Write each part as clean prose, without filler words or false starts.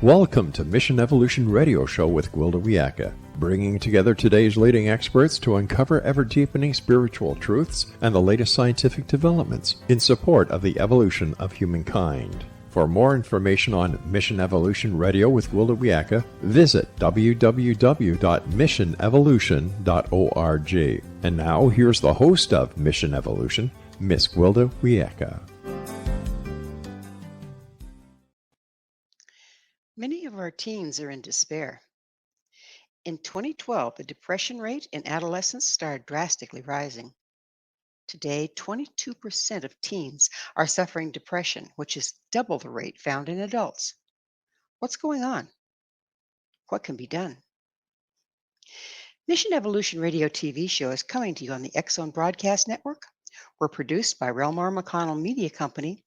Welcome to Mission Evolution Radio Show with Gwilda Wiyaka, bringing together today's leading experts to uncover ever-deepening spiritual truths and the latest scientific developments in support of the evolution of humankind. For more information on Mission Evolution Radio with Gwilda Wiyaka, visit www.missionevolution.org. And now, here's the host of Mission Evolution, Miss Gwilda Wiyaka. Many of our teens are in despair. In 2012, the depression rate in adolescents started drastically rising. Today, 22% of teens are suffering depression, which is double the rate found in adults. What's going on? What can be done? Mission Evolution Radio TV show is coming to you on the X-Zone Broadcast Network. We're produced by Relmar McConnell Media Company,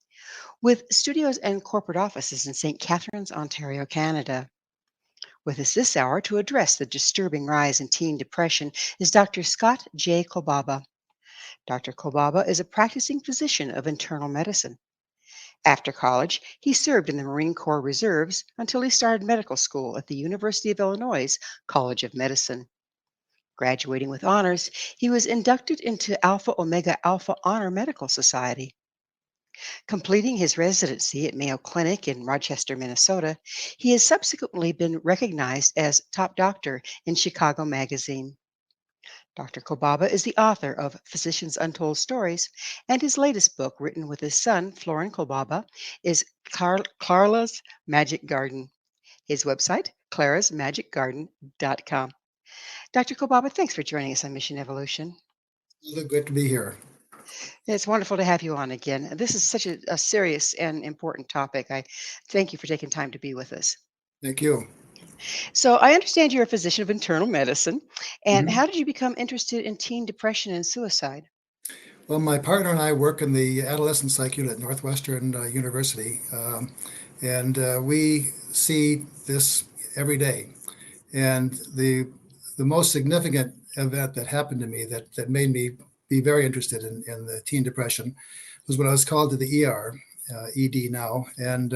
with studios and corporate offices in St. Catharines, Ontario, Canada. With us this hour to address the disturbing rise in teen depression is Dr. Scott J. Kolbaba. Dr. Kolbaba is a practicing physician of internal medicine. After college, he served in the Marine Corps Reserves until he started medical school at the University of Illinois College of Medicine. Graduating with honors, he was inducted into Alpha Omega Alpha Honor Medical Society. Completing his residency at Mayo Clinic in Rochester, Minnesota, he has subsequently been recognized as top doctor in Chicago Magazine. Dr. Kolbaba is the author of Physicians Untold Stories, and his latest book, written with his son, Florin Kolbaba, is Clara's Magic Garden. His website, clarasmagicgarden.com. Dr. Kolbaba, thanks for joining us on Mission Evolution. Good to be here. It's wonderful to have you on again. This is such a serious and important topic. I thank you for taking time to be with us. Thank you. So I understand you're a physician of internal medicine. And Mhm. how did you become interested in teen depression and suicide? Well, my partner and I work in the adolescent psych unit at Northwestern University, and we see this every day. And the most significant event that happened to me that made me be very interested in the teen depression was when I was called to the ER, ED now, and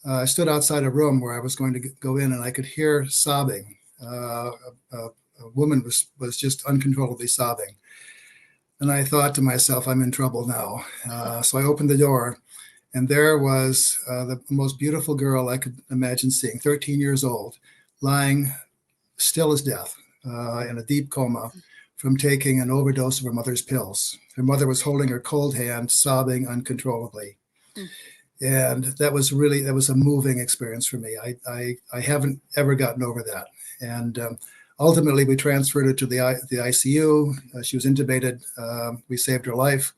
I stood outside a room where I was going to go in, and I could hear sobbing. A woman was just uncontrollably sobbing. And I thought to myself, I'm in trouble now. So I opened the door, and there was the most beautiful girl I could imagine seeing, 13 years old, lying still as death in a deep coma from taking an overdose of her mother's pills. Her mother was holding her cold hand, sobbing uncontrollably. And that was a moving experience for me. I haven't ever gotten over that. And ultimately, we transferred her to the ICU. She was intubated. We saved her life.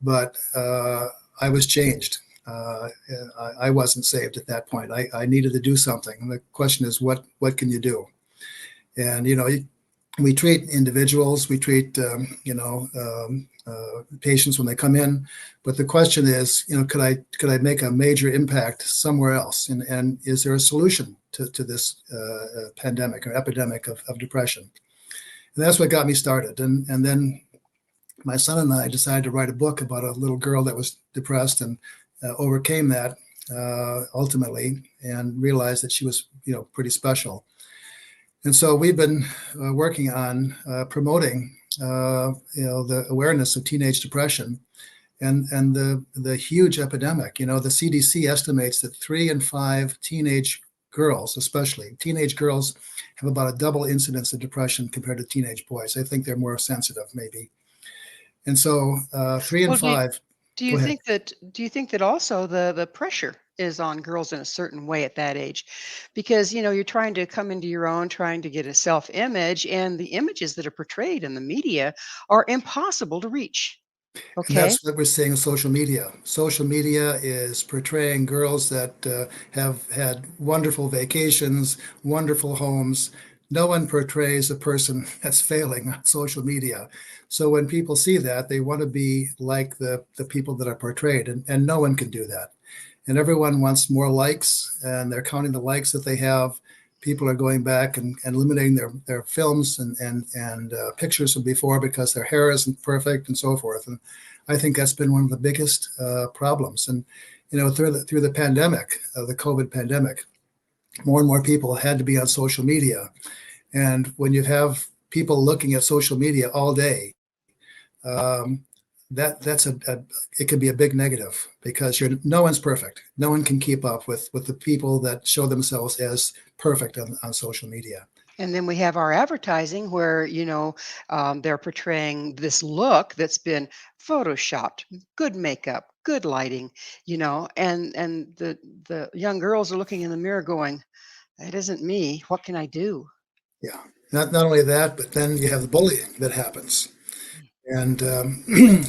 But I was changed. I wasn't saved at that point. I needed to do something. And the question is, what can you do? And, we treat individuals, we treat, patients when they come in. But the question is, could I make a major impact somewhere else? And is there a solution to this pandemic or epidemic of depression? And that's what got me started. And then my son and I decided to write a book about a little girl that was depressed and overcame that ultimately, and realized that she was, pretty special. And so we've been working on promoting, the awareness of teenage depression and the huge epidemic. The CDC estimates that 3 in 5 teenage girls, especially teenage girls, have about a double incidence of depression compared to teenage boys. I think they're more sensitive, maybe. And so 3 in 5. Do you think that also the pressure is on girls in a certain way at that age? Because, you're trying to come into your own, trying to get a self-image, and the images that are portrayed in the media are impossible to reach. And Okay. that's what we're seeing in social media. Social media is portraying girls that have had wonderful vacations, wonderful homes. No one portrays a person that's failing on social media. So when people see that, they want to be like the people that are portrayed, and no one can do that. And everyone wants more likes, and they're counting the likes that they have. People are going back and eliminating their films and pictures from before because their hair isn't perfect and so forth. And I think that's been one of the biggest problems. And through the pandemic, the COVID pandemic, more and more people had to be on social media. And when you have people looking at social media all day, um, that's it can be a big negative, because no one's perfect. No one can keep up with the people that show themselves as perfect on social media. And then we have our advertising where, they're portraying this look that's been photoshopped, good makeup, good lighting, and the young girls are looking in the mirror going, that isn't me. What can I do? Yeah, not only that, but then you have the bullying that happens. And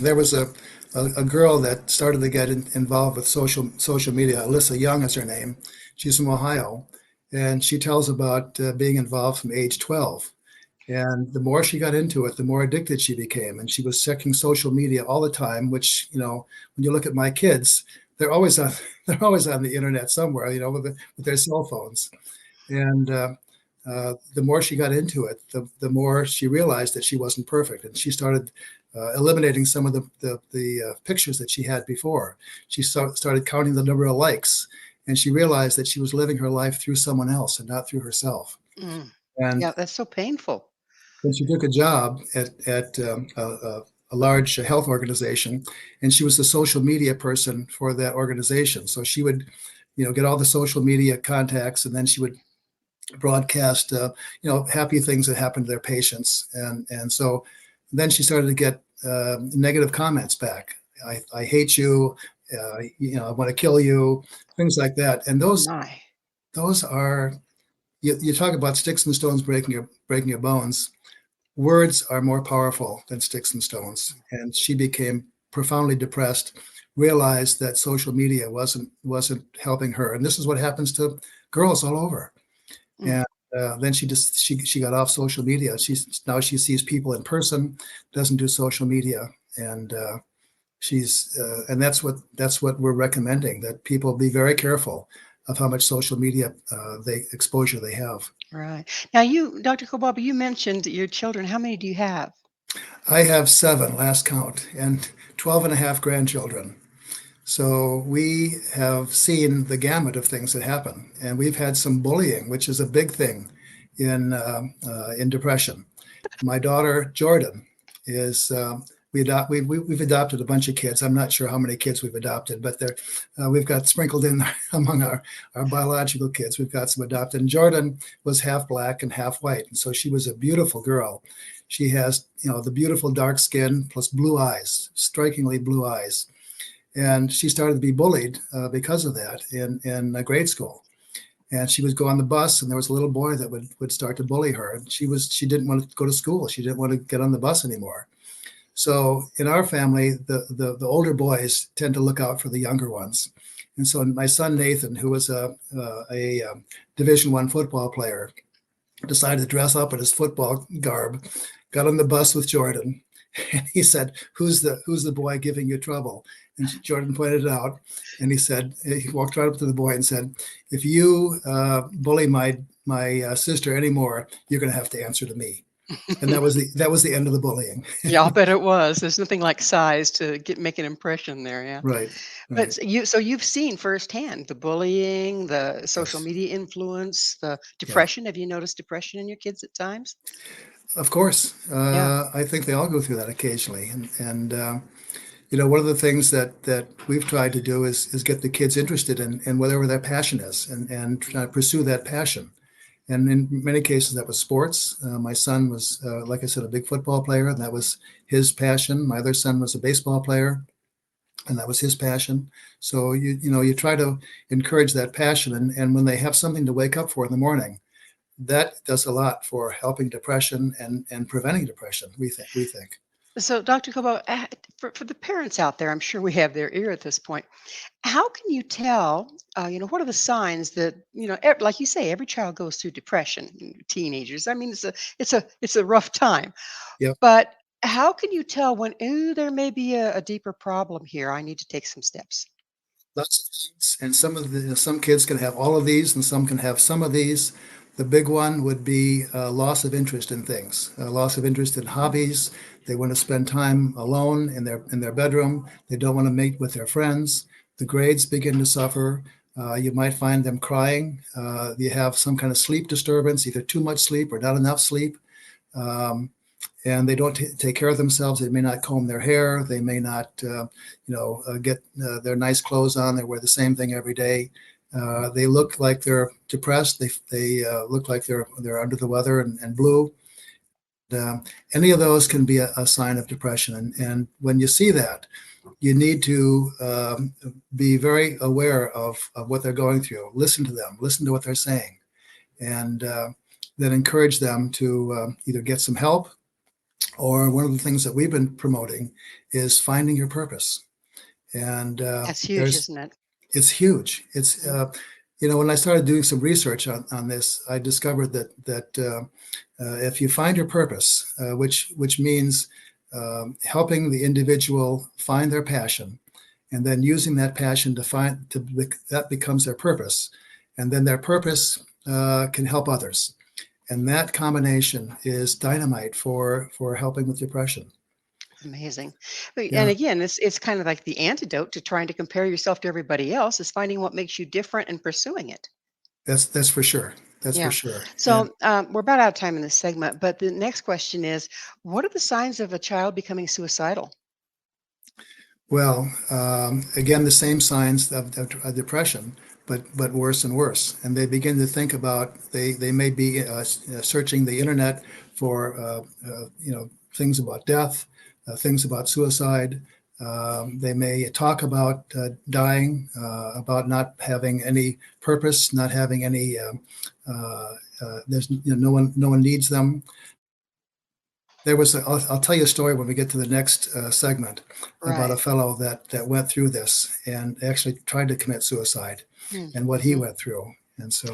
there was a girl that started to get involved with social media. Alyssa Young is her name. She's from Ohio, and she tells about being involved from age 12. And the more she got into it, the more addicted she became. And she was checking social media all the time, which, when you look at my kids, they're always on they're always on the internet somewhere, with their cell phones. And the more she got into it, the more she realized that she wasn't perfect, and she started eliminating some of the pictures that she had before. She started counting the number of likes, and she realized that she was living her life through someone else and not through herself. Mm. And Yeah, that's so painful. then she took a job at a large health organization, and she was the social media person for that organization. So she would, get all the social media contacts, and then she would broadcast, happy things that happened to their patients. And so then she started to get negative comments back. I hate you. I want to kill you, things like that. And Oh those my. those are, you talk about sticks and stones breaking your bones. Words are more powerful than sticks and stones. And she became profoundly depressed, realized that social media wasn't helping her. And this is what happens to girls all over. Mm. And then she got off social media. Now she sees people in person, doesn't do social media, and and that's what we're recommending, that people be very careful of how much social media exposure they have. Right. Now Dr. Kolbaba, you mentioned your children. How many do you have? I have 7, last count, and 12 and a half grandchildren. So we have seen the gamut of things that happen, and we've had some bullying, which is a big thing in depression. My daughter Jordan is we've adopted a bunch of kids. I'm not sure how many kids we've adopted, but we've got sprinkled in among our biological kids. We've got some adopted. And Jordan was half black and half white, and so she was a beautiful girl. She has the beautiful dark skin plus blue eyes, strikingly blue eyes. And she started to be bullied because of that in grade school. And she would go on the bus, and there was a little boy that would start to bully her. And she didn't want to go to school. She didn't want to get on the bus anymore. So in our family, the older boys tend to look out for the younger ones. And so my son Nathan, who was a Division I football player, decided to dress up in his football garb, got on the bus with Jordan, and he said, "Who's the boy giving you trouble?" And Jordan pointed it out, and he walked right up to the boy and said, "If you bully my sister anymore, you're going to have to answer to me." And that was the end of the bullying. Yeah, I'll bet it was. There's nothing like size to make an impression there, yeah. Right, But right. you've seen firsthand the bullying, the social Yes, media influence, the yeah, depression. Have you noticed depression in your kids at times? of course. Yeah. I think they all go through that occasionally, and one of the things that we've tried to do is get the kids interested in whatever their passion is, and try to pursue that passion. And in many cases, that was sports. My son was, like I said, a big football player, and that was his passion. My other son was a baseball player, and that was his passion. So you try to encourage that passion, and when they have something to wake up for in the morning, that does a lot for helping depression and preventing depression. We think. So, Dr. Kobo, for the parents out there, I'm sure we have their ear at this point. How can you tell, what are the signs that, like you say, every child goes through depression, teenagers. I mean, it's a rough time. Yep. But how can you tell when, ooh, there may be a deeper problem here? I need to take some steps. Lots of things, and some kids can have all of these, and some can have some of these. The big one would be loss of interest in things, loss of interest in hobbies. They want to spend time alone in their bedroom. They don't want to meet with their friends. The grades begin to suffer. You might find them crying. You have some kind of sleep disturbance, either too much sleep or not enough sleep. And they don't take care of themselves. They may not comb their hair. They may not, get their nice clothes on. They wear the same thing every day. They look like they're depressed. They look like they're under the weather and blue. Any of those can be a sign of depression. And when you see that, you need to be very aware of what they're going through. Listen to them. Listen to what they're saying, and then encourage them to either get some help, or one of the things that we've been promoting is finding your purpose. And That's huge, isn't it? it's huge. It's when I started doing some research on this, I discovered that if you find your purpose, which means helping the individual find their passion, and then using that passion that becomes their purpose, and then their purpose can help others, and that combination is dynamite for helping with depression. Amazing. And Yeah, again, it's kind of like the antidote to trying to compare yourself to everybody else is finding what makes you different and pursuing it. that's for sure. That's for Yeah. sure. And So we're about out of time in this segment, but the next question is, what are the signs of a child becoming suicidal? well, again, the same signs of depression, but worse and worse. And they begin to think about they may be searching the internet for things about death, things about suicide. They may talk about dying, about not having any purpose, not having any. There's no one needs them. I'll tell you a story when we get to the next segment about a Right. fellow that went through this and actually tried to commit suicide and what he Mm-hmm. went through. And so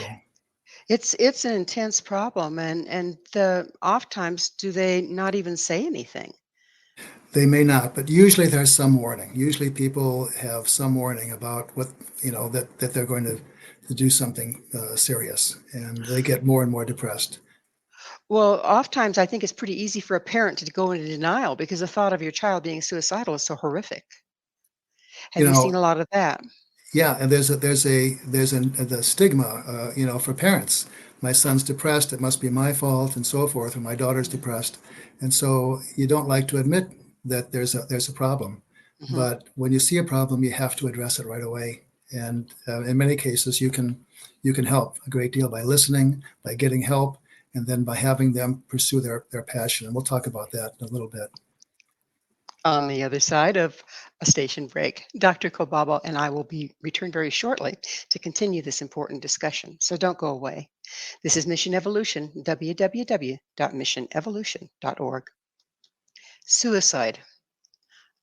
It's an intense problem, and the oftentimes do they not even say anything? they may not, but usually there's some warning. Usually people have some warning about what, that they're going to do something serious, and they get more and more depressed. Well, oftentimes I think it's pretty easy for a parent to go into denial because the thought of your child being suicidal is so horrific. You Have you seen know, a lot of that? Yeah, and the stigma, for parents. My son's depressed; it must be my fault, and so forth. Or my daughter's depressed, and so you don't like to admit that there's a problem. Hmm. But when you see a problem, you have to address it right away. And in many cases, you can help a great deal by listening, by getting help, and then by having them pursue their passion. And we'll talk about that in a little bit. On the other side of a station break, Dr. Kolbaba and I will be returned very shortly to continue this important discussion. So don't go away. This is Mission Evolution, www.missionevolution.org. Suicide,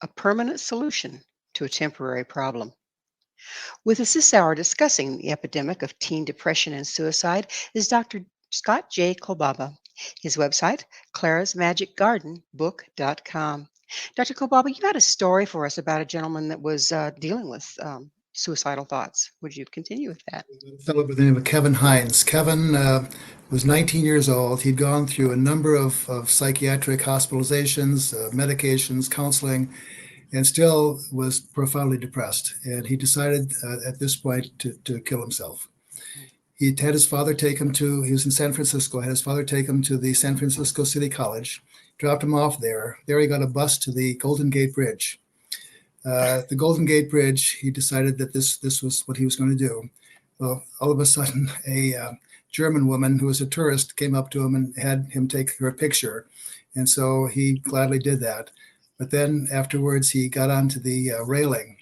a permanent solution to a temporary problem. With us this hour discussing the epidemic of teen depression and suicide is Dr. Scott J. Kolbaba. His website, clarasmagicgardenbook.com. Dr. Kolbaba, you had a story for us about a gentleman that was dealing with suicidal thoughts. Would you continue with that? A fellow by the name of Kevin Hines. Kevin was 19 years old. He'd gone through a number of psychiatric hospitalizations, medications, counseling, and still was profoundly depressed. And he decided at this point to kill himself. He had his father take him he was in San Francisco, had his father take him to the San Francisco City College, dropped him off there. There he got a bus to the Golden Gate Bridge. The Golden Gate Bridge, he decided that this was what he was going to do. Well, all of a sudden, a German woman who was a tourist came up to him and had him take her picture. And so he gladly did that. But then afterwards, he got onto the railing,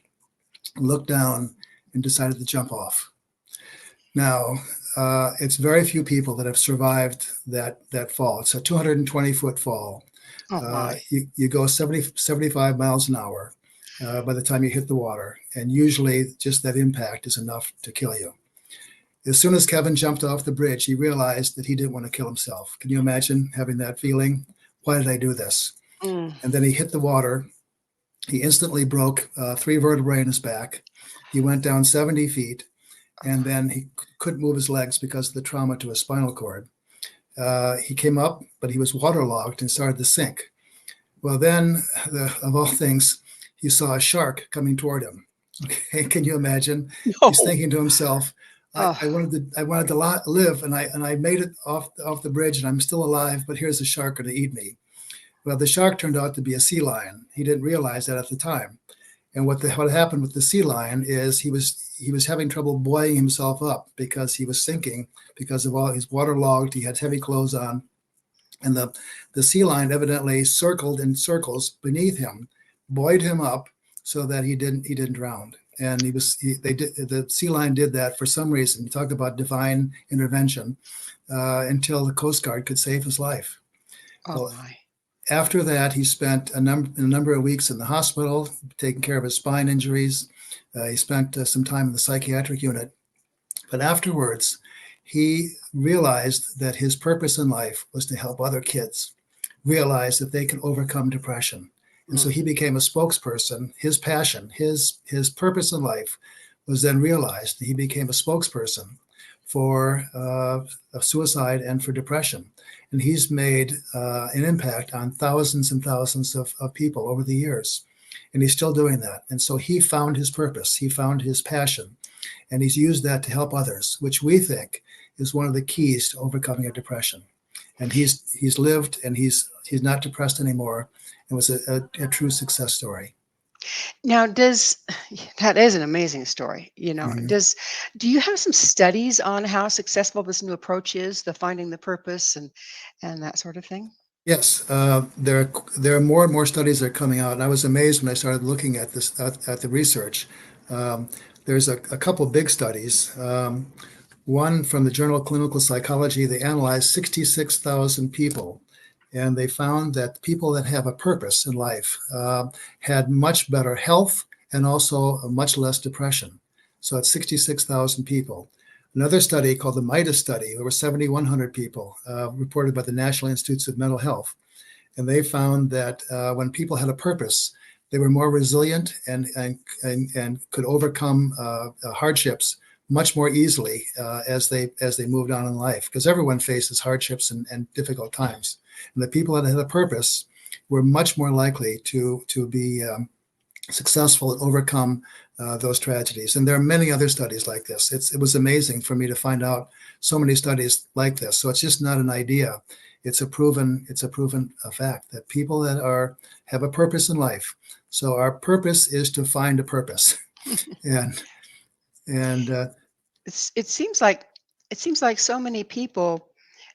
looked down, and decided to jump off. Now, it's very few people that have survived that fall. It's a 220-foot fall. Oh, my. You go 75 miles an hour by the time you hit the water. And usually just that impact is enough to kill you. As soon as Kevin jumped off the bridge, he realized that he didn't want to kill himself. Can you imagine having that feeling? Why did I do this? Mm. And then he hit the water. He instantly broke 3 vertebrae in his back. He went down 70 feet, and then he couldn't move his legs because of the trauma to his spinal cord. He came up, but he was waterlogged and started to sink. Well, then, of all things, he saw a shark coming toward him. Okay, can you imagine? He's No. thinking to himself, I Oh, wanted to live, and I made it off the bridge, and I'm still alive, but here's a shark going to eat me. Well, the shark turned out to be a sea lion. He didn't realize that at the time. And what happened with the sea lion is he was having trouble buoying himself up because he was sinking because of all he's waterlogged. He had heavy clothes on, and the sea lion evidently circled in circles beneath him, buoyed him up so that he didn't drown. And the sea lion did that for some reason. You talk about divine intervention until the Coast Guard could save his life. oh Well, my. after that, he spent a number of weeks in the hospital taking care of his spine injuries. He spent some time in the psychiatric unit. But afterwards, he realized that his purpose in life was to help other kids realize that they can overcome depression. And so Mm. he became a spokesperson. His passion, his purpose in life was then realized. He became a spokesperson for suicide and for depression. And he's made an impact on thousands and thousands of people over the years. And he's still doing that. And so he found his purpose, he found his passion, and he's used that to help others, which we think is one of the keys to overcoming a depression. And he's lived, and he's not depressed anymore. It was a true success story. Now, that is an amazing story. Mhm. Do you have some studies on how successful this new approach is, the finding the purpose and that sort of thing? Yes, there are more and more studies that are coming out, and I was amazed when I started looking at this at the research. Um, there's a couple big studies. One from the Journal of Clinical Psychology. They analyzed 66,000 people, and they found that people that have a purpose in life had much better health and also much less depression. So it's 66,000 people. Another study called the MIDAS study, there were 7,100 people reported by the National Institutes of Mental Health. And they found that when people had a purpose, they were more resilient and could overcome hardships much more easily as they moved on in life, because everyone faces hardships and difficult times. And the people that had a purpose were much more likely to be successful and overcome those tragedies. And there are many other studies like this. It was amazing for me to find out so many studies like this. So it's just not an idea. It's a proven fact that people that have a purpose in life. So our purpose is to find a purpose, and and It seems like so many people,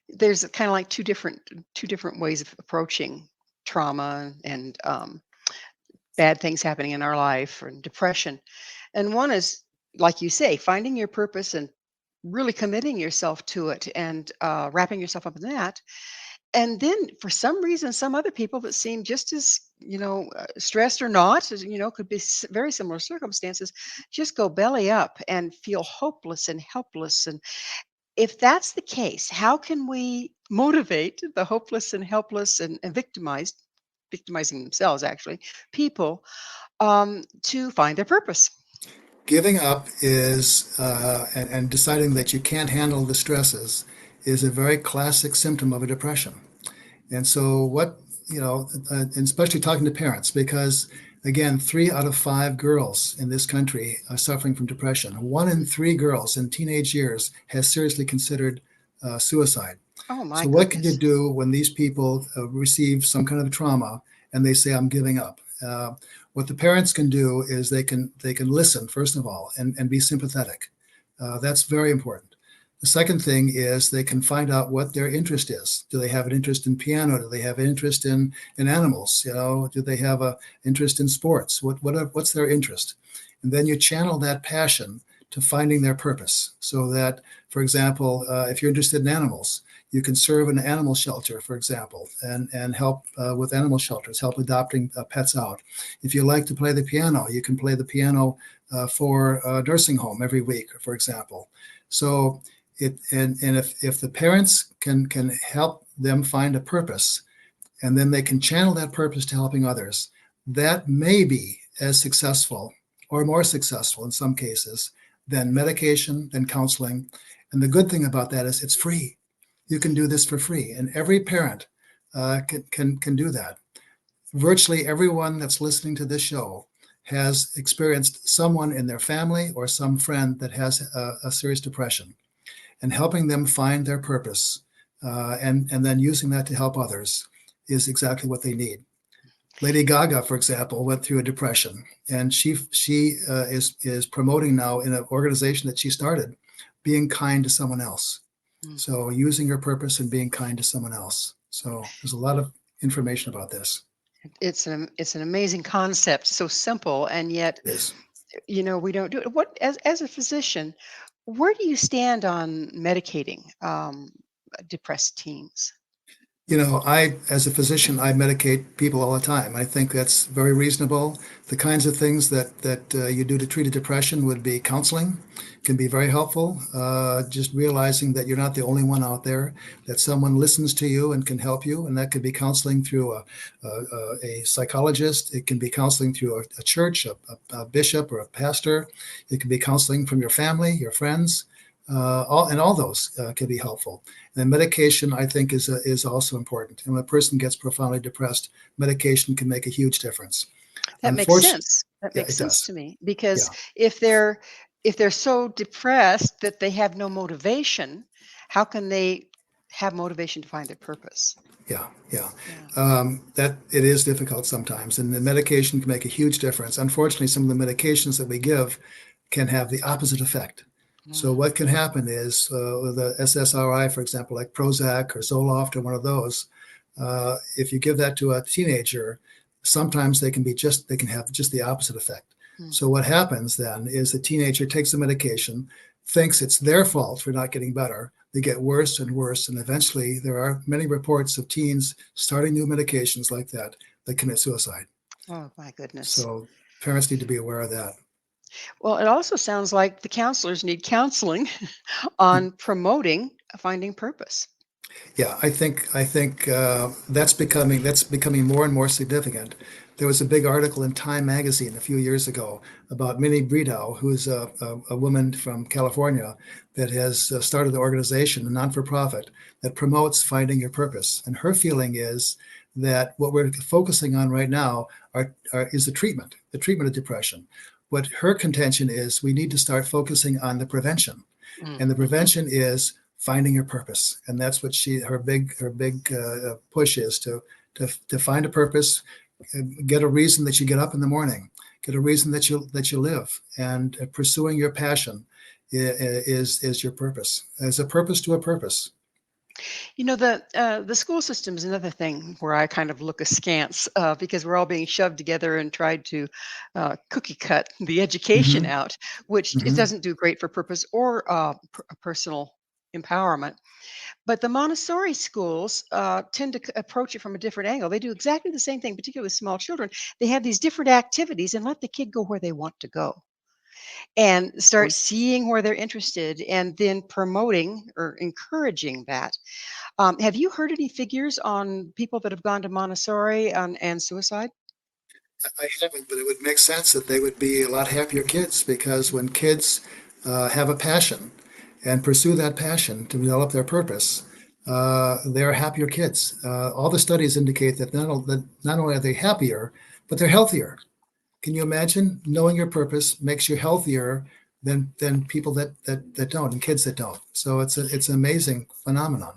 there's kind of like two different ways of approaching trauma and bad things happening in our life or depression. And one is, like you say, finding your purpose and really committing yourself to it and wrapping yourself up in that. And then for some reason, some other people that seem just as, stressed or not, could be very similar circumstances, just go belly up and feel hopeless and helpless. And if that's the case, how can we motivate the hopeless and helpless and victimizing themselves, actually, people to find their purpose? giving up is and deciding that you can't handle the stresses is a very classic symptom of a depression. And so and especially talking to parents, because again, 3 out of 5 girls in this country are suffering from depression. 1 in 3 girls in teenage years has seriously considered suicide. Oh my So what can you goodness. do when these people receive some kind of trauma and they say, I'm giving up? What the parents can do is they can listen, first of all, and be sympathetic. That's very important. The second thing is they can find out what their interest is. Do they have an interest in piano? Do they have an interest in animals? Do they have an interest in sports? What's their interest? And then you channel that passion to finding their purpose. So that, for example, if you're interested in animals, you can serve an animal shelter, for example, and help with animal shelters, help adopting pets out. If you like to play the piano, you can play the piano for a nursing home every week, for example. So if the parents can help them find a purpose, and then they can channel that purpose to helping others, that may be as successful or more successful in some cases than medication, than counseling. And the good thing about that is it's free. You can do this for free, and every parent can do that. Virtually everyone that's listening to this show has experienced someone in their family or some friend that has a serious depression, and helping them find their purpose, and then using that to help others is exactly what they need. Lady Gaga, for example, went through a depression, and she is promoting now in an organization that she started, being kind to someone else. So using your purpose and being kind to someone else. So there's a lot of information about this. It's an amazing concept, so simple, and yet, It is. we don't do it. What, as a physician, where do you stand on medicating depressed teens? As a physician, I medicate people all the time. I think that's very reasonable. The kinds of things that you do to treat a depression would be counseling, can be very helpful. Just realizing that you're not the only one out there, that someone listens to you and can help you, and that could be counseling through a psychologist. It can be counseling through a church, a bishop, or a pastor. It can be counseling from your family, your friends. All those can be helpful. And medication, I think, is also important. And when a person gets profoundly depressed, medication can make a huge difference. That makes Unfortunately, sense. That yeah, makes it sense does. to me, Yeah, because if they're so depressed that they have no motivation, how can they have motivation to find their purpose? yeah, yeah. Yeah. That it is difficult sometimes, and the medication can make a huge difference. Unfortunately, some of the medications that we give can have the opposite effect. So Mm. what can happen is with the SSRI, for example, like Prozac or Zoloft or one of those, if you give that to a teenager, sometimes they can have just the opposite effect. Mm. So what happens then is the teenager takes the medication, thinks it's their fault for not getting better. They get worse and worse, and eventually there are many reports of teens starting new medications like that commit suicide. Oh my goodness. So parents need to be aware of that. Well, it also sounds like the counselors need counseling on promoting finding purpose. Yeah, I think that's becoming more and more significant. There was a big article in Time magazine a few years ago about Minnie Bridow, who's a woman from California that has started the organization, a non-for-profit, that promotes finding your purpose. And her feeling is that what we're focusing on right now is the treatment of depression. What her contention is, we need to start focusing on the prevention, Mm. and the Mhm. prevention is finding your purpose, and that's what her big push is to find a purpose, get a reason that you get up in the morning, get a reason that you live, and pursuing your passion is your purpose. There's a purpose to a purpose. The school system is another thing where I kind of look askance, because we're all being shoved together and tried to cookie cut the education Hmm. out, which it Hmm. doesn't do great for purpose or personal empowerment. But the Montessori schools tend to approach it from a different angle. They do exactly the same thing, particularly with small children. They have these different activities and let the kid go where they want to go and start seeing where they're interested and then promoting or encouraging that. Have you heard any figures on people that have gone to Montessori and suicide? I haven't, but it would make sense that they would be a lot happier kids, because when kids have a passion and pursue that passion to develop their purpose, they're happier kids. All the studies indicate that not only are they happier, but they're healthier. Can you imagine knowing your purpose makes you healthier than people that don't, and kids that don't? So it's an amazing phenomenon.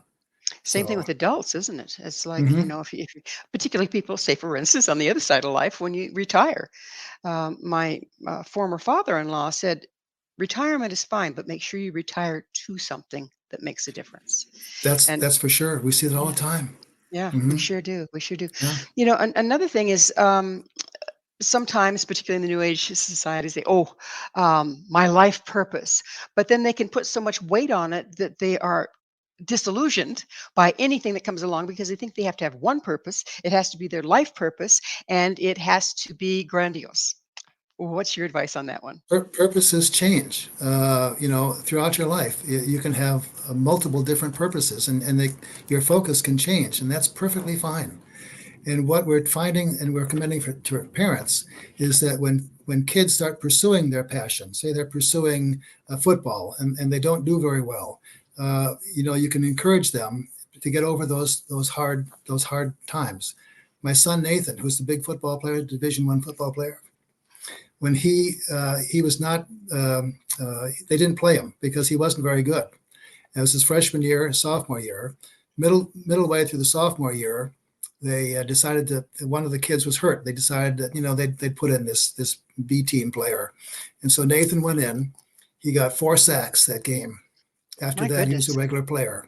Same thing So with adults, isn't it? It's like, mhm. if you, particularly people, say, for instance, on the other side of life, when you retire. My former father in law said, retirement is fine, but make sure you retire to something that makes a difference. And That's for sure. We see that all the yeah, time. yeah, we Hmm. sure do. We sure do. Yeah. Another thing is, sometimes, particularly in the New Age society, say, "Oh, my life purpose," but then they can put so much weight on it that they are disillusioned by anything that comes along because they think they have to have one purpose. It has to be their life purpose, and it has to be grandiose. What's your advice on that one? Purposes change, throughout your life. You can have multiple different purposes, and your focus can change, and that's perfectly fine. And what we're finding and we're commending to our parents is that when kids start pursuing their passion, say they're pursuing football and they don't do very well, you can encourage them to get over those hard times. My son Nathan, who's the big football player, Division I football player, when he was not, they didn't play him because he wasn't very good. It was his freshman year, sophomore year, middle way through the sophomore year. They decided that one of the kids was hurt. They decided that they'd put in this B team player, and so Nathan went in. He got 4 sacks that game. After My that, he was a goodness. regular player.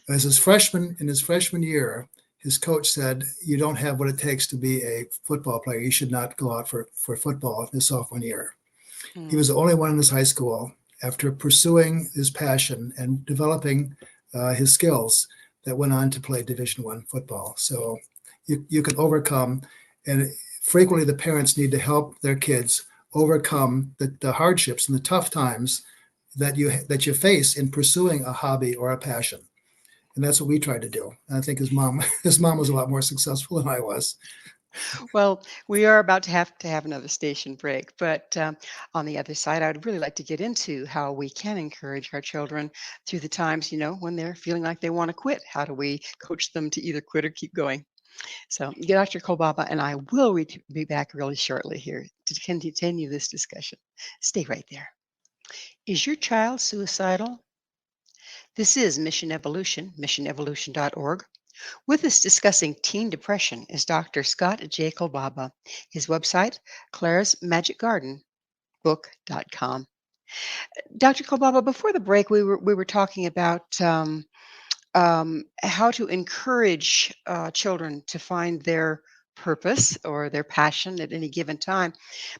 As his freshman year, his coach said, "You don't have what it takes to be a football player. You should not go out for football his sophomore year." He was the only one in his high school, after pursuing his passion and developing his skills, that went on to play Division I football. So you can overcome, and frequently the parents need to help their kids overcome the hardships and the tough times that you face in pursuing a hobby or a passion. And that's what we tried to do. And I think his mom was a lot more successful than I was. Well, we are about to have another station break, but on the other side, I would really like to get into how we can encourage our children through the times, when they're feeling like they want to quit. How do we coach them to either quit or keep going? So, Dr. Kolbaba and I will be back really shortly here to continue this discussion. Stay right there. Is your child suicidal? This is Mission Evolution, missionevolution.org. With us discussing teen depression is Dr. Scott J. Kolbaba. His website, Clara's Magic Garden book.com. Dr. Kolbaba, before the break, we were talking about how to encourage children to find their purpose or their passion at any given time.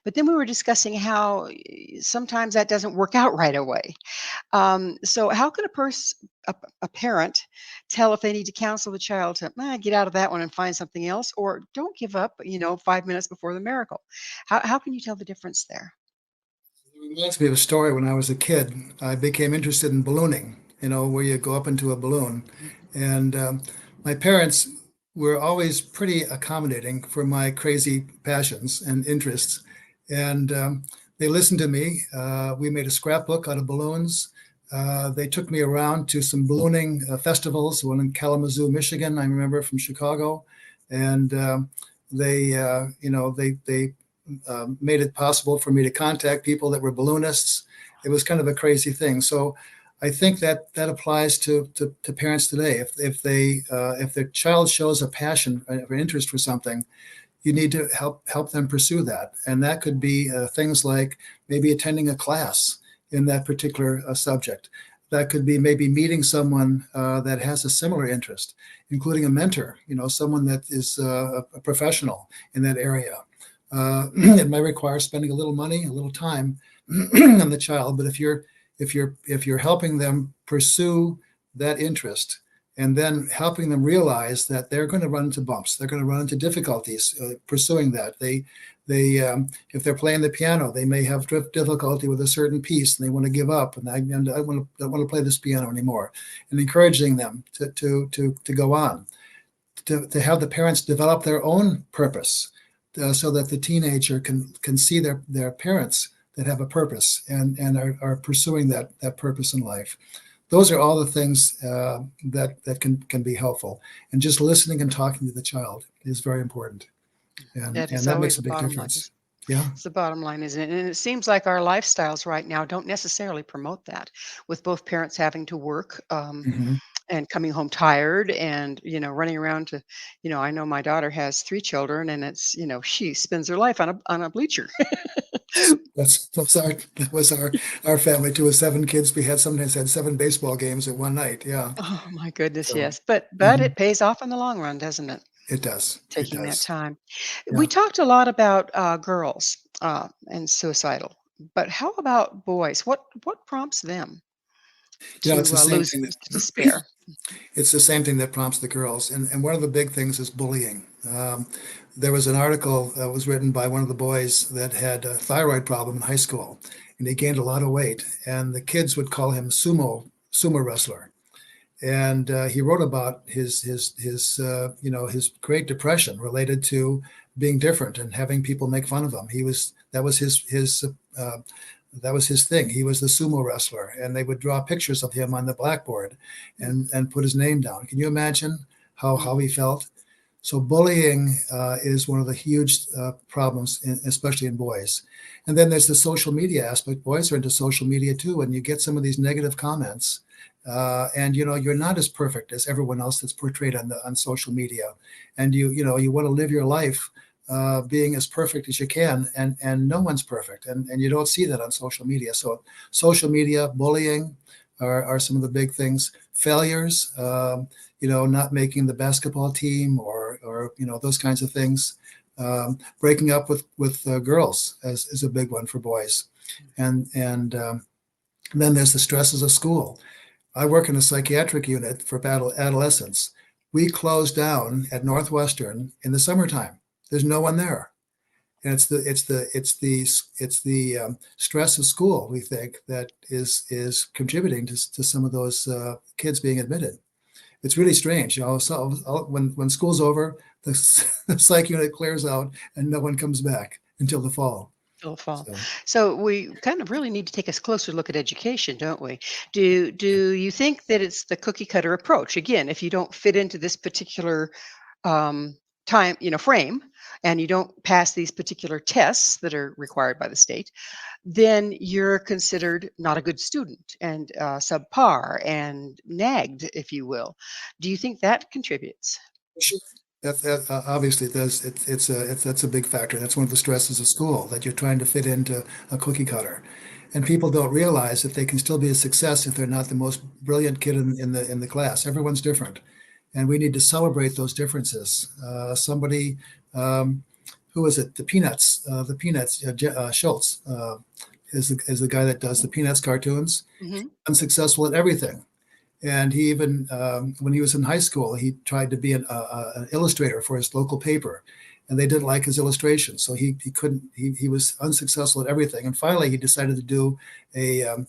But then we were discussing how sometimes that doesn't work out right away. So how can a parent tell if they need to counsel the child to get out of that one and find something else, or don't give up, 5 minutes before the miracle? How can you tell the difference there? It reminds me of a story. When I was a kid, I became interested in ballooning, where you go up into a balloon. And my parents were always pretty accommodating for my crazy passions and interests. And they listened to me. We made a scrapbook out of balloons. They took me around to some ballooning festivals, one in Kalamazoo, Michigan, I remember, from Chicago. And they made it possible for me to contact people that were balloonists. It was kind of a crazy thing. So I think that applies to parents today. If their child shows a passion or interest for something, you need to help them pursue that. And that could be things like maybe attending a class in that particular subject. That could be maybe meeting someone that has a similar interest, including a mentor, someone that is a professional in that area. It may require spending a little money, a little time on the child, but if you're helping them pursue that interest, and then helping them realize that they're going to run into bumps, they're going to run into difficulties pursuing that. They if they're playing the piano, they may have difficulty with a certain piece, and they want to give up, and I don't want to play this piano anymore, and encouraging them to go on, to have the parents develop their own purpose, so that the teenager can see their parents that have a purpose and are pursuing that purpose in life. Those are all the things that can be helpful. And just listening and talking to the child is very important. And that makes a big difference. Yeah. It's the bottom line, isn't it? And it seems like our lifestyles right now don't necessarily promote that, with both parents having to work Mm-hmm. and coming home tired and, running around to, I know my daughter has 3 children, and it's, she spends her life on a bleacher. That was our family too. With 7 kids, we sometimes had 7 baseball games at one night. Yeah. Oh my goodness, So yes. But mhm. it pays off in the long run, doesn't it? It does. It Taking that does. time. We Yeah. talked a lot about girls and suicidal, but how about boys? What prompts them It's to the same lose thing to despair? it's the same thing that prompts the girls. And one of the big things is bullying. There was an article that was written by one of the boys that had a thyroid problem in high school, and he gained a lot of weight. And the kids would call him sumo wrestler. And he wrote about his Great Depression related to being different and having people make fun of him. That was his thing. He was the sumo wrestler, and they would draw pictures of him on the blackboard and put his name down. Can you imagine how he felt? So bullying is one of the huge problems, especially in boys. And then there's the social media aspect. Boys are into social media too, and you get some of these negative comments. And you're not as perfect as everyone else that's portrayed on social media, and you want to live your life being as perfect as you can, and no one's perfect, and you don't see that on social media. So social media, bullying are some of the big things. Failures, not making the basketball team, or those kinds of things. Breaking up with girls is a big one for boys, and then there's the stresses of school. I work in a psychiatric unit for adolescents. We close down at Northwestern in the summertime. There's no one there, and it's the stress of school, we think, that is contributing to some of those kids being admitted. It's really strange, So when school's over, the psych unit clears out, and no one comes back until the fall. Till fall. So So we kind of really need to take a closer look at education, don't we? Do you think that it's the cookie cutter approach? Again, if you don't fit into this particular um, time, frame, and you don't pass these particular tests that are required by the state, then you're considered not a good student and subpar and nagged, if you will. Do you think that contributes? sure. That obviously it does. That's a big factor. That's one of the stresses of school, that you're trying to fit into a cookie cutter, and people don't realize that they can still be a success if they're not the most brilliant kid in the class. Everyone's different, and we need to celebrate those differences. Somebody, who is it? The Peanuts. Schultz is the guy that does the Peanuts cartoons. Hmm. Unsuccessful at everything. And he even, when he was in high school, he tried to be an illustrator for his local paper, and they didn't like his illustrations, so he couldn't. He was unsuccessful at everything. And finally, he decided to do a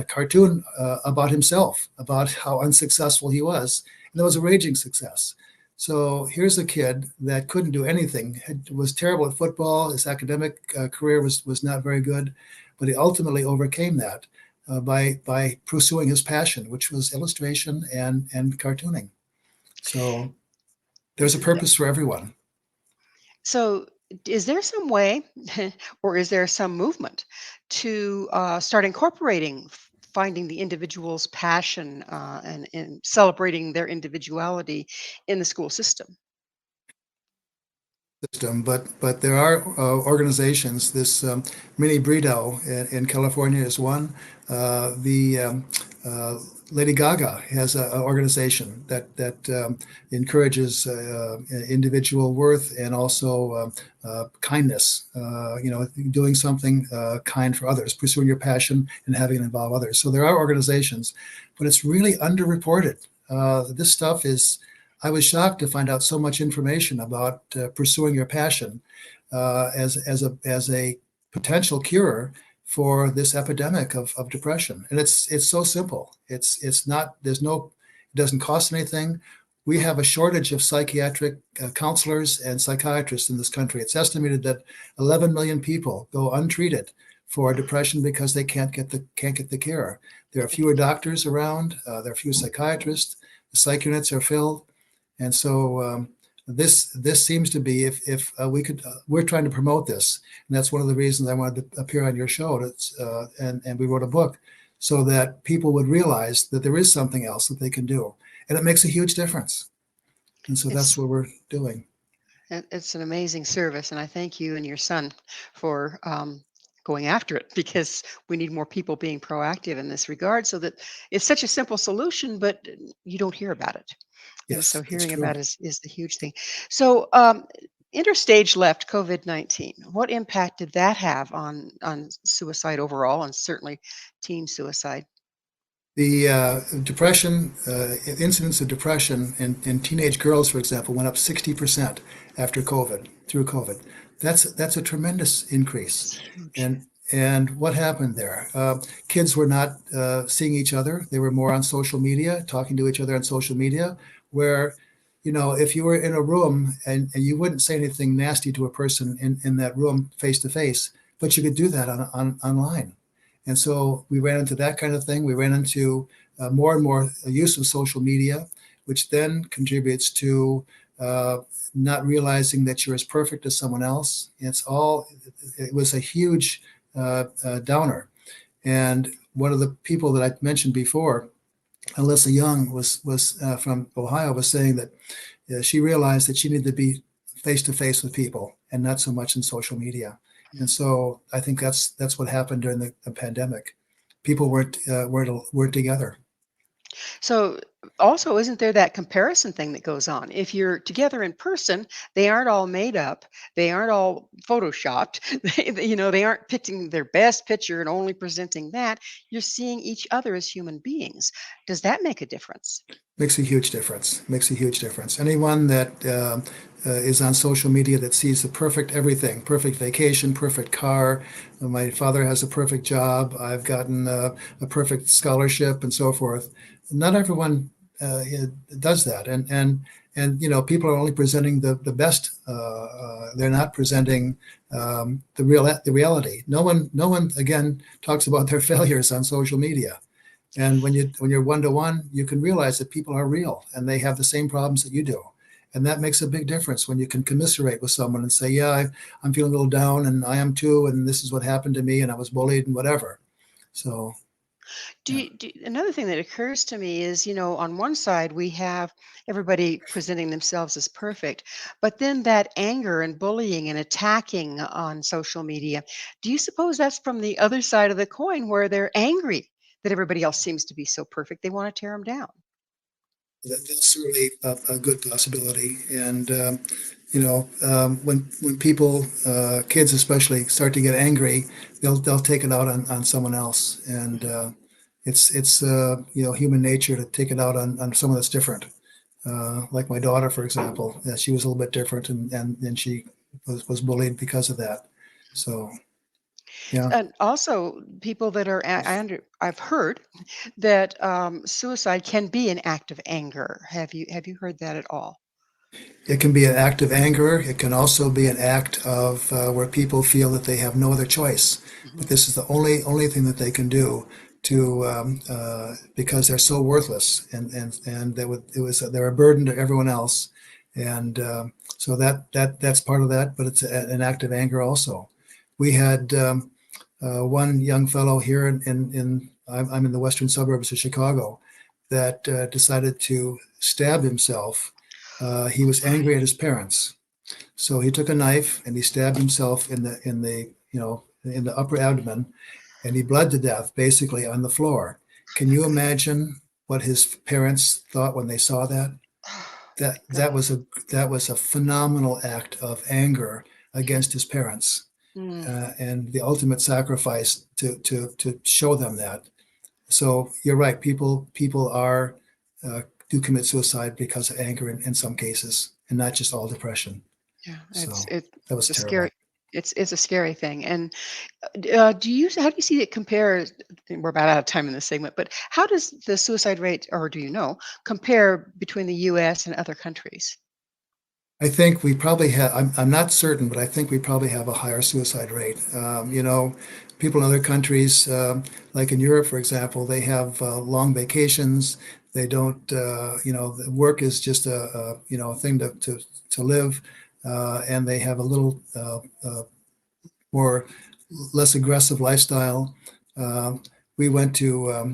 cartoon about himself, about how unsuccessful he was, and it was a raging success. So here's a kid that couldn't do anything, was terrible at football. His academic career was not very good, but he ultimately overcame that by pursuing his passion, which was illustration and cartooning. So there's a Isn't that purpose for everyone. so? Is there some way, or is there some movement to start incorporating finding the individual's passion and celebrating their individuality in the school system? System, but there are organizations. This Mini Breedo in California is one. The Lady Gaga has an organization that encourages individual worth, and also kindness. Doing something kind for others, pursuing your passion, and having it involve others. So there are organizations, but it's really underreported. This stuff is. I was shocked to find out so much information about pursuing your passion as a potential cure for this epidemic of depression. And it's so simple. It's not. It doesn't cost anything. We have a shortage of psychiatric counselors and psychiatrists in this country. It's estimated that 11 million people go untreated for depression because they can't get the care. There are fewer doctors around. There are fewer psychiatrists. The psych units are filled. And so this seems to be, if we could, we're trying to promote this, and that's one of the reasons I wanted to appear on your show. And we wrote a book so that people would realize that there is something else that they can do, and it makes a huge difference. And so that's It's what we're doing. it's an amazing service, and I thank you and your son for going after it, because we need more people being proactive in this regard. So that it's such a simple solution, but you don't hear about it. And so Yes, that's hearing true. about is the huge thing. So interstage left COVID-19. What impact did that have on suicide overall, and certainly teen suicide? The depression, incidence of depression in teenage girls, for example, went up 60% after COVID, through COVID. That's a tremendous increase. It's huge. And what happened there? Kids were not seeing each other. They were more on social media, talking to each other on social media, where, if you were in a room and you wouldn't say anything nasty to a person in that room face to face, but you could do that online. And so we ran into that kind of thing. We ran into more and more use of social media, which then contributes to uh, not realizing that you're as perfect as someone else. It was a huge downer. And one of the people that I mentioned before, Alyssa Young, was from Ohio, was saying that she realized that she needed to be face to face with people and not so much in social media. And so I think that's what happened during the pandemic. People weren't together. So also, isn't there that comparison thing that goes on? If you're together in person, they aren't all made up. They aren't all photoshopped. They aren't picking their best picture and only presenting that. You're seeing each other as human beings. Does that make a difference? Makes a huge difference. Makes a huge difference. Anyone that is on social media that sees the perfect everything, perfect vacation, perfect car. My father has a perfect job. I've gotten a perfect scholarship and so forth. Not everyone does that, and people are only presenting the best. They're not presenting the reality. No one again talks about their failures on social media. And when you're one to one, you can realize that people are real and they have the same problems that you do. And that makes a big difference when you can commiserate with someone and say, yeah, I'm feeling a little down and I am too. And this is what happened to me and I was bullied and whatever. So, yeah. Another thing that occurs to me is, on one side we have everybody presenting themselves as perfect, but then that anger and bullying and attacking on social media. Do you suppose that's from the other side of the coin where they're angry that everybody else seems to be so perfect? They want to tear them down. That's certainly a good possibility. And, when people, kids especially, start to get angry, they'll take it out on someone else. And it's human nature to take it out on someone that's different. Like my daughter, for example, she was a little bit different, and she was bullied because of that. So, yeah. And also, people that are, I've heard that suicide can be an act of anger. Have you heard that at all? It can be an act of anger. It can also be an act of where people feel that they have no other choice. Mhm. But this is the only thing that they can do to because they're so worthless, and they're a burden to everyone else, and so that's part of that. But it's an act of anger also. We had one young fellow here I'm in the western suburbs of Chicago that decided to stab himself. He was angry at his parents, so he took a knife and he stabbed himself in the upper abdomen, and he bled to death basically on the floor. Can you imagine what his parents thought when they saw that? That that God. was a that was a phenomenal act of anger against his parents, Mm. and the ultimate sacrifice to show them that. So you're right. People are do commit suicide because of anger in some cases, and not just all depression. Yeah, So that it's was a scary terrible. it's a scary thing. And how do you see it compare? We're about out of time in this segment, but how does the suicide rate, or do you know, compare between the U.S. and other countries? I think we probably have. I'm not certain, but I think we probably have a higher suicide rate. People in other countries, like in Europe, for example, they have long vacations. They don't. The work is just a thing to live, and they have a little more less aggressive lifestyle. Um, we went to a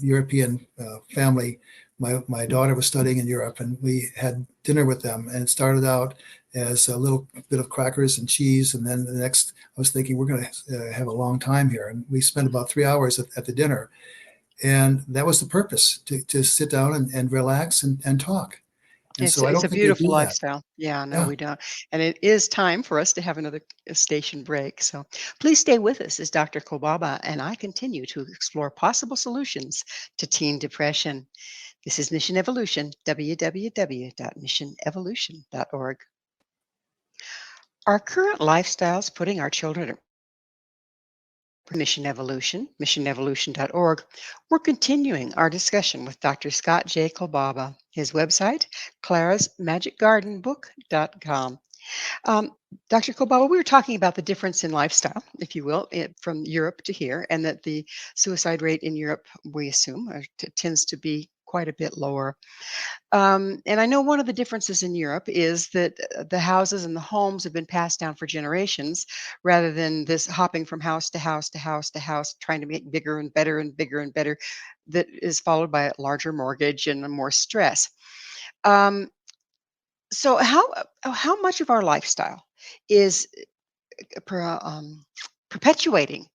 European family. My daughter was studying in Europe, and we had dinner with them. And it started out as a little bit of crackers and cheese, and then the next, I was thinking we're going to have a long time here, and we spent about 3 hours at the dinner, and that was the purpose to sit down and relax and talk. And so I It's don't a think they beautiful do that. lifestyle. Yeah, no, Yeah. we don't. And it is time for us to have another station break. So please stay with us as Dr. Kolbaba and I continue to explore possible solutions to teen depression. This is Mission Evolution, www.missionevolution.org. Our current lifestyles putting our children at Mission Evolution, missionevolution.org. We're continuing our discussion with Dr. Scott J. Kolbaba. His website, clarasmagicgardenbook.com. Um, Dr. Kolbaba, we were talking about the difference in lifestyle, if you will, from Europe to here, and that the suicide rate in Europe, we assume, tends to be quite a bit lower. And I know one of the differences in Europe is that the houses and the homes have been passed down for generations rather than this hopping from house to house to house to house, trying to make bigger and better and bigger and better, that is followed by a larger mortgage and more stress. Um, so, how much of our lifestyle is perpetuating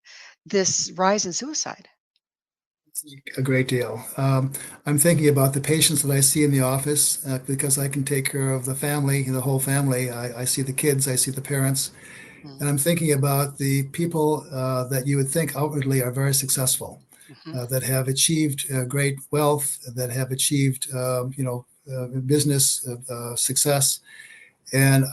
this rise in suicide? A great deal. I'm thinking about the patients that I see in the office because I can take care of the family, the whole family. I see the kids, I see the parents, and I'm thinking about the people that you would think outwardly are very successful, Mm-hmm. that have achieved great wealth, that have achieved, business success, and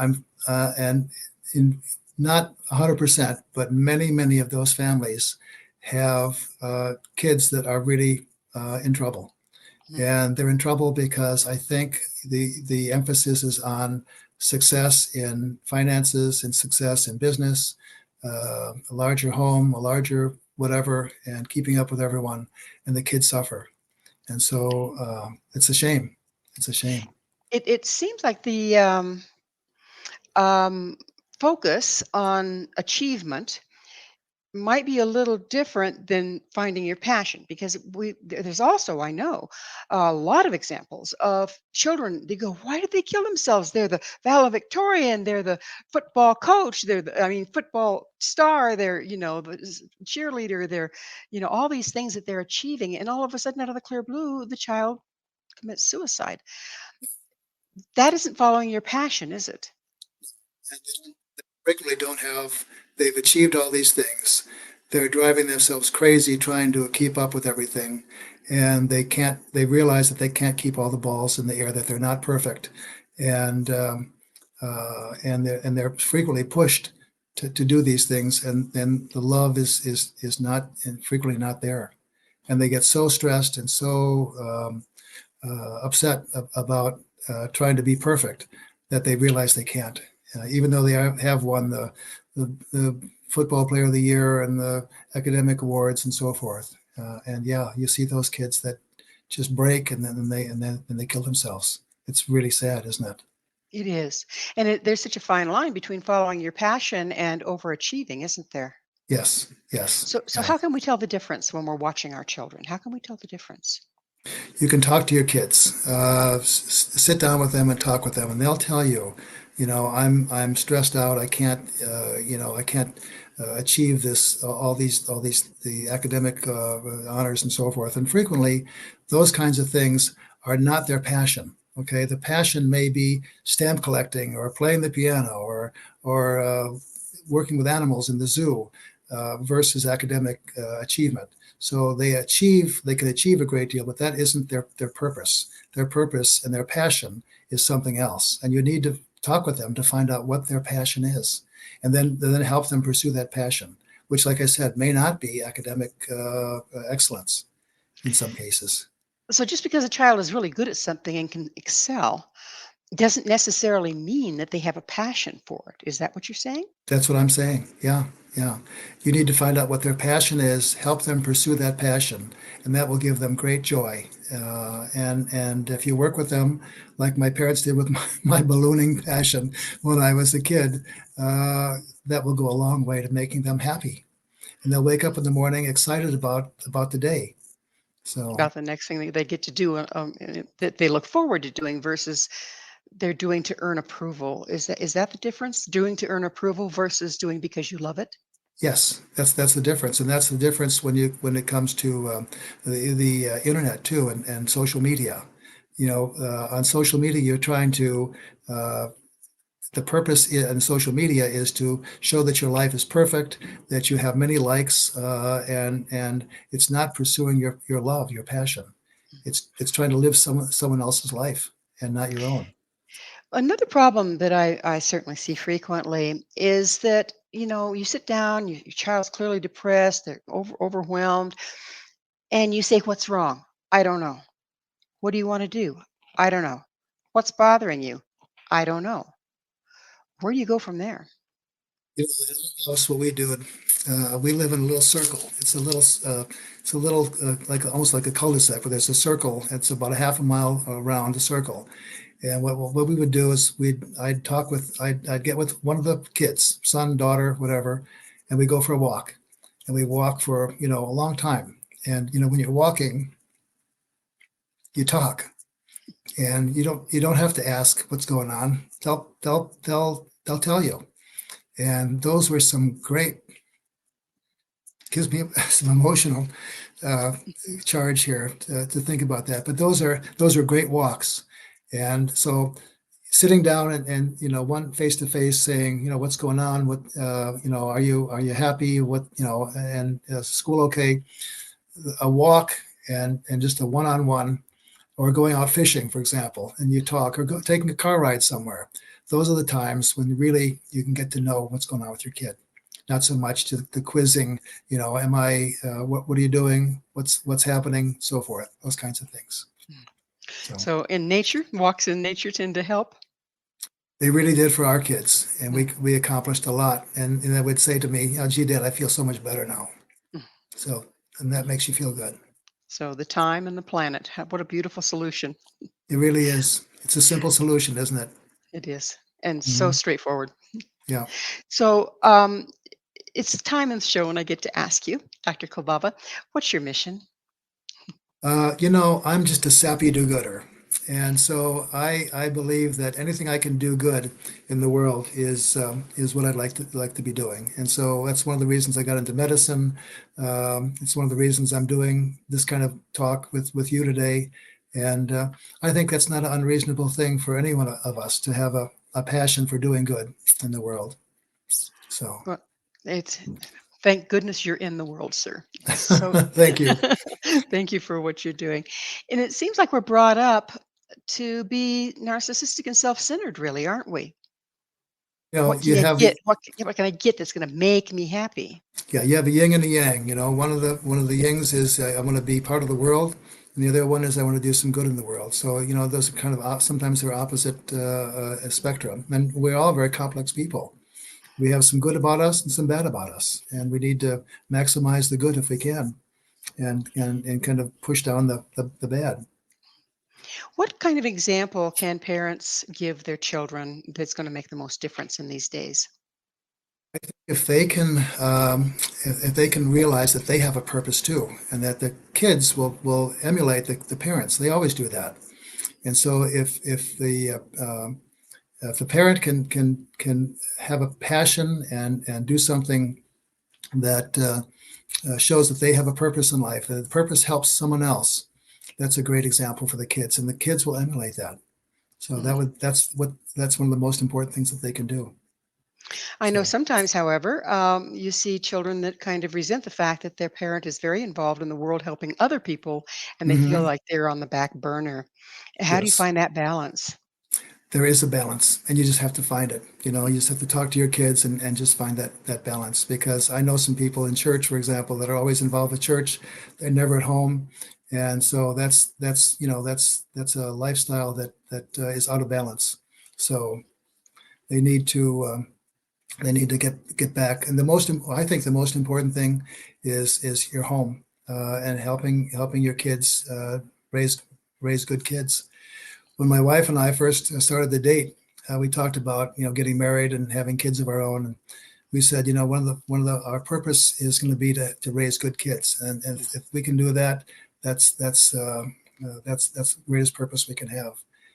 and in not 100%, but many of those families have kids that are really in trouble, and they're in trouble because I think the emphasis is on success in finances and success in business, a larger home, a larger whatever, and keeping up with everyone, and the kids suffer, and so it's a shame. It's a shame. It seems like the um, focus on achievement might be a little different than finding your passion because there's also, I know, a lot of examples of children. They go, why did they kill themselves? They're the valedictorian, they're the football coach, they're the, I mean, football star, they're, the cheerleader, they're, all these things that they're achieving, and all of a sudden, out of the clear blue, the child commits suicide. That isn't following your passion, is it? And they regularly don't have, they've achieved all these things. They're driving themselves crazy trying to keep up with everything. And they realize that they can't keep all the balls in the air, that they're not perfect. And, and they're frequently pushed to do these things. And the love is not, and frequently not there. And they get so stressed and so upset about trying to be perfect that they realize they can't, even though they have won the football player of the year and the academic awards and so forth. And yeah, you see those kids that just break and then they kill themselves. It's really sad, isn't it? It is. And there's such a fine line between following your passion and overachieving, isn't there? Yes, yes. So how can we tell the difference when we're watching our children? How can we tell the difference? You can talk to your kids, sit down with them and talk with them, and they'll tell you, I'm stressed out. I can't, I can't achieve this, all these the academic honors and so forth. And frequently, those kinds of things are not their passion. Okay, the passion may be stamp collecting or playing the piano or working with animals in the zoo versus academic achievement. So they can achieve a great deal, but that isn't their purpose. Their purpose and their passion is something else. And you need to talk with them to find out what their passion is, and then help them pursue that passion, which, like I said, may not be academic excellence in some cases. So just because a child is really good at something and can excel doesn't necessarily mean that they have a passion for it. Is that what you're saying? That's what I'm saying. Yeah, yeah. You need to find out what their passion is, help them pursue that passion, and that will give them great joy. And if you work with them, like my parents did with my ballooning passion when I was a kid, that will go a long way to making them happy, and they'll wake up in the morning excited about the day. So About the next thing that they get to do, that they look forward to doing versus they're doing to earn approval. Is that the difference? Doing to earn approval versus doing because you love it? yes, that's the difference, and that's the difference when it comes to the internet too, and social media. On social media, you're trying to uh, the purpose in social media is to show that your life is perfect, that you have many likes, and it's not pursuing your love, your passion. It's trying to live someone else's life and not your own. Another problem that I certainly see frequently is that, you sit down, your child's clearly depressed, they're overwhelmed, and you say, what's wrong? I don't know. What do you want to do? I don't know. What's bothering you? I don't know. Where do you go from there? In our house, what we do, we live in a little circle. It's a little like almost like a cul-de-sac, where there's a circle. It's about a half a mile around the circle. And what we would do is I'd get with one of the kids, son, daughter, whatever, and we go for a walk, and we walk for a long time. And when you're walking, you talk, and you don't have to ask what's going on. They'll tell you. And those were some great, gives me some emotional uh, charge here to think about that. But those are great walks. And so sitting down and one face to face saying, what's going on, what are you happy, what and school okay, a walk and just a one-on-one, or going out fishing, for example, and you talk, or taking a car ride somewhere. Those are the times when really you can get to know what's going on with your kid. Not so much to the quizzing, am I, what are you doing? What's happening? So forth, those kinds of things. So in nature, walks in nature tend to help. They really did for our kids, and we accomplished a lot. And they would say to me, "Oh, gee, Dad, I feel so much better now." So, and that makes you feel good. So the time and the planet, what a beautiful solution. It really is. It's a simple solution, isn't it? It is, and so Mhm. straightforward. Yeah. So it's time in the show when I get to ask you, Dr. Kolbaba, what's your mission? I'm just a sappy do-gooder. And so I believe that anything I can do good in the world is what I'd like to be doing. And so that's one of the reasons I got into medicine. It's one of the reasons I'm doing this kind of talk with you today. And I think that's not an unreasonable thing for any one of us to have a passion for doing good in the world. So Well, it's thank goodness you're in the world, sir. So thank you. thank you for what you're doing. And it seems like we're brought up to be narcissistic and self-centered, really, aren't we? What can You you have get? What can I get that's going to make me happy? you have a yin and a yang. One of the yings is I want to be part of the world, and the other one is I want to do some good in the world. So those are kind of sometimes they're opposite spectrum, and we're all very complex people. We have some good about us and some bad about us, and we need to maximize the good if we can, and kind of push down the bad. What kind of example can parents give their children that's going to make the most difference in these days? If they can, if they can realize that they have a purpose too, and that the kids will emulate the parents, they always do that. And so if the parent can have a passion and do something that shows that they have a purpose in life, that the purpose helps someone else, that's a great example for the kids, and the kids will emulate that. So Mm. that's one of the most important things that they can do. I know So sometimes, however, you see children that kind of resent the fact that their parent is very involved in the world helping other people and they feel mhm, like they're on the back burner. How do you yes. find that balance? There is a balance, and you just have to find it. You just have to talk to your kids and just find that balance. Because I know some people in church, for example, that are always involved with church. They're never at home, and so that's a lifestyle that is out of balance. So they need to get back. And I think the most important thing is your home, and helping your kids raise raise good kids. When my wife and I first started the date, we talked about getting married and having kids of our own. And we said, one of the our purpose is going to be to raise good kids, and if we can do that, that's the greatest purpose we can have.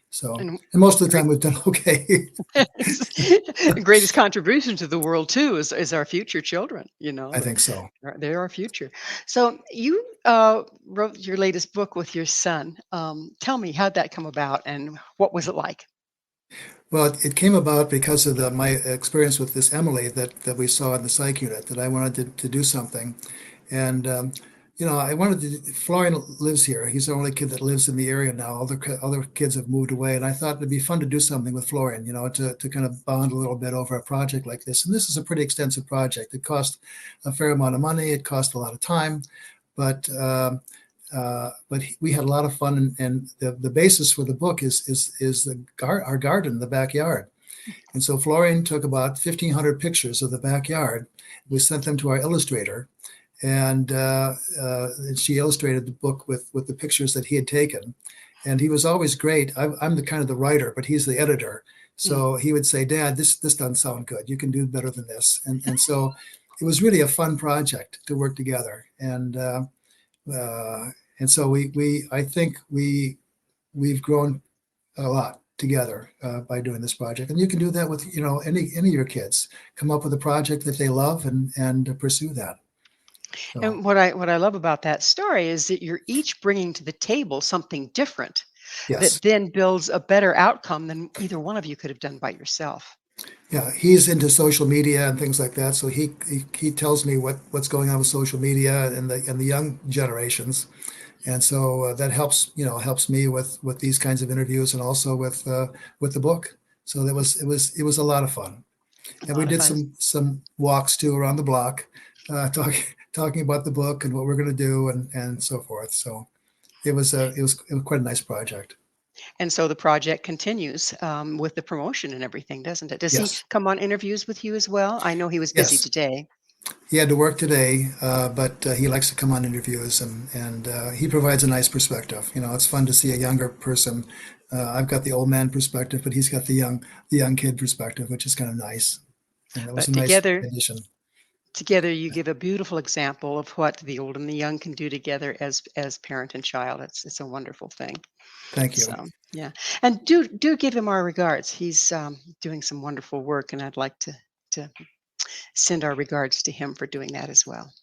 So, And and most of the great, time we've done okay. the greatest contribution to the world too is our future children. I think so. They're our future. So you wrote your latest book with your son. Tell me how'd that come about and what was it like? Well, it came about because of my experience with this Emily that we saw in the psych unit, that I wanted to do something. And, I wanted to, Florin lives here. He's the only kid that lives in the area now. Other kids have moved away. And I thought it'd be fun to do something with Florin, to kind of bond a little bit over a project like this. And this is a pretty extensive project. It cost a fair amount of money. It cost a lot of time. But we had a lot of fun, and the basis for the book is our garden in the backyard. And so Florin took about 1,500 pictures of the backyard. We sent them to our illustrator, and she illustrated the book with the pictures that he had taken. And he was always great. I'm the kind of the writer, but he's the editor. So he would say, "Dad, this doesn't sound good. You can do better than this." And so it was really a fun project to work together. And so I think we've grown a lot together by doing this project. And you can do that with any of your kids. Come up with a project that they love and pursue that. So And what I love about that story is that you're each bringing to the table something different yes, that then builds a better outcome than either one of you could have done by yourself. yeah, he's into social media and things like that. So he tells me what's going on with social media and the young generations. And so that helps me with these kinds of interviews and also with the book. So it was a lot of fun. A And we lot of did fun. some walks too around the block, talking about the book and what we're going to do and so forth. So it was quite a nice project. And so the project continues with the promotion and everything, doesn't it? Does he Yes, come on interviews with you as well? I know he was busy yes. today. He had to work today, but he likes to come on interviews and he provides a nice perspective. It's fun to see a younger person. I've got the old man perspective, but he's got the young kid perspective, which is kind of nice. And it was But a nice together, addition. together you give a beautiful example of what the old and the young can do together as parent and child. It's a wonderful thing. Thank you. So yeah, and do give him our regards. He's doing some wonderful work, and I'd like to send our regards to him for doing that as well.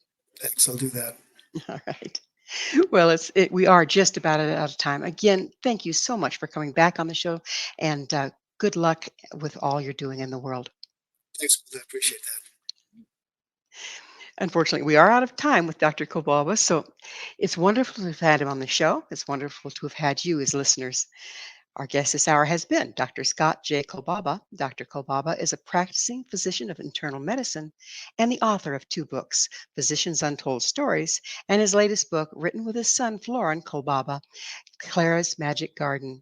Thanks. I'll do that. All right. Well, we are just about out of time. Again, thank you so much for coming back on the show, and good luck with all you're doing in the world. Thanks. I appreciate that. Unfortunately, we are out of time with Dr. Kolbaba, so it's wonderful to have had him on the show. It's wonderful to have had you as listeners. Our guest this hour has been Dr. Scott J. Kolbaba. Dr. Kolbaba is a practicing physician of internal medicine and the author of two books, Physicians Untold Stories, and his latest book, written with his son, Florin Kolbaba, Clara's Magic Garden.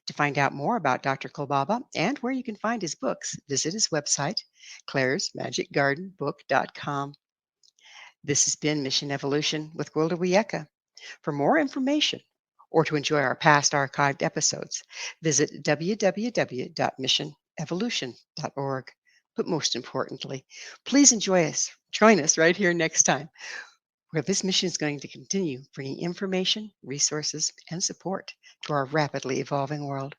To find out more about Dr. Kolbaba and where you can find his books, visit his website, clarasmagicgardenbook.com. This has been Mission Evolution with Gwilda Wiyaka. For more information or to enjoy our past archived episodes, visit www.missionevolution.org. But most importantly, please join us right here next time, where this mission is going to continue bringing information, resources, and support to our rapidly evolving world.